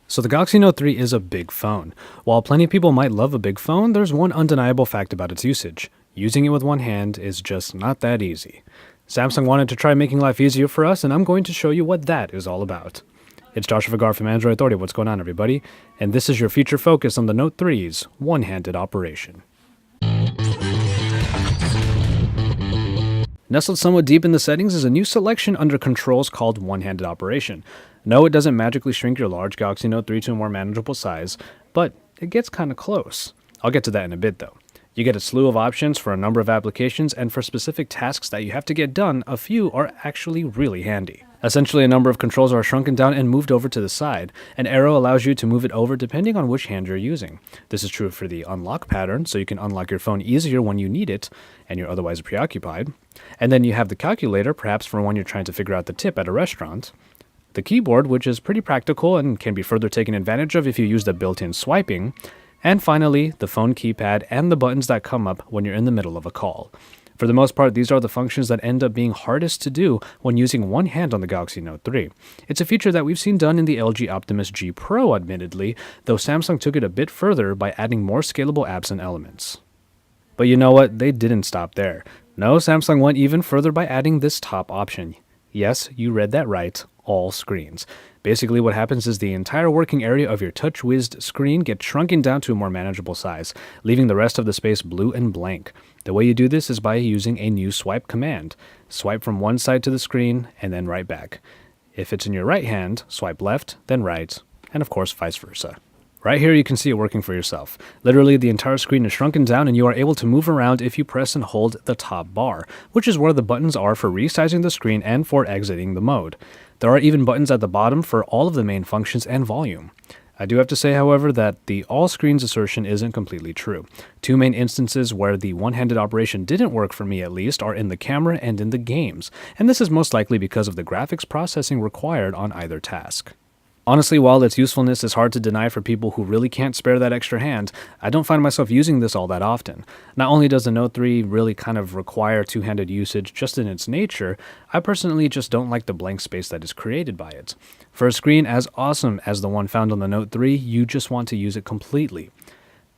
So the Galaxy Note 3 is a big phone. While plenty of people might love a big phone, there's one undeniable fact about its usage. Using it with one hand is just not that easy. Samsung wanted to try making life easier for us, and I'm going to show you what that is all about. It's Joshua Vergara from Android Authority. What's going on, everybody? And this is your feature focus on the Note 3's one-handed operation. Nestled somewhat deep in the settings is a new selection under controls called one-handed operation. No, it doesn't magically shrink your large Galaxy Note 3 to a more manageable size, but it gets kind of close. I'll get to that in a bit though. You get a slew of options for a number of applications, and for specific tasks that you have to get done, a few are actually really handy. Essentially, a number of controls are shrunken down and moved over to the side. An arrow allows you to move it over depending on which hand you're using. This is true for the unlock pattern, so you can unlock your phone easier when you need it and you're otherwise preoccupied. And then you have the calculator, perhaps for when you're trying to figure out the tip at a restaurant. The keyboard, which is pretty practical and can be further taken advantage of if you use the built-in swiping. And finally, the phone keypad and the buttons that come up when you're in the middle of a call. For the most part, these are the functions that end up being hardest to do when using one hand on the Galaxy Note 3. It's a feature that we've seen done in the LG Optimus G Pro, admittedly, though Samsung took it a bit further by adding more scalable apps and elements. But you know what? They didn't stop there. No, Samsung went even further by adding this top option. Yes, you read that right. All screens. Basically what happens is the entire working area of your touch-whizzed screen gets shrunken down to a more manageable size, leaving the rest of the space blue and blank. The way you do this is by using a new swipe command. Swipe from one side to the screen and then right back. If it's in your right hand, swipe left, then right, and of course vice versa. Right here you can see it working for yourself. Literally the entire screen is shrunken down and you are able to move around if you press and hold the top bar, which is where the buttons are for resizing the screen and for exiting the mode. There are even buttons at the bottom for all of the main functions and volume. I do have to say, however, that the all screens assertion isn't completely true. Two main instances where the one-handed operation didn't work for me at least are in the camera and in the games, and this is most likely because of the graphics processing required on either task. Honestly, while its usefulness is hard to deny for people who really can't spare that extra hand, I don't find myself using this all that often. Not only does the Note 3 really kind of require two-handed usage just in its nature, I personally just don't like the blank space that is created by it. For a screen as awesome as the one found on the Note 3, you just want to use it completely.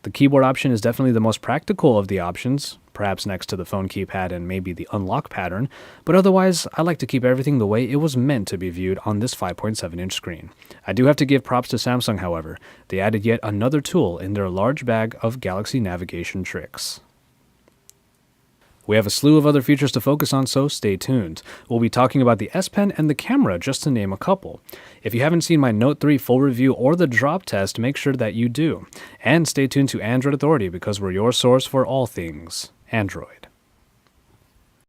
The keyboard option is definitely the most practical of the options, perhaps next to the phone keypad and maybe the unlock pattern, but otherwise I like to keep everything the way it was meant to be viewed on this 5.7-inch screen. I do have to give props to Samsung, however. They added yet another tool in their large bag of Galaxy navigation tricks. We have a slew of other features to focus on, so stay tuned. We'll be talking about the S Pen and the camera, just to name a couple. If you haven't seen my Note 3 full review or the drop test, make sure that you do. And stay tuned to Android Authority because we're your source for all things Android.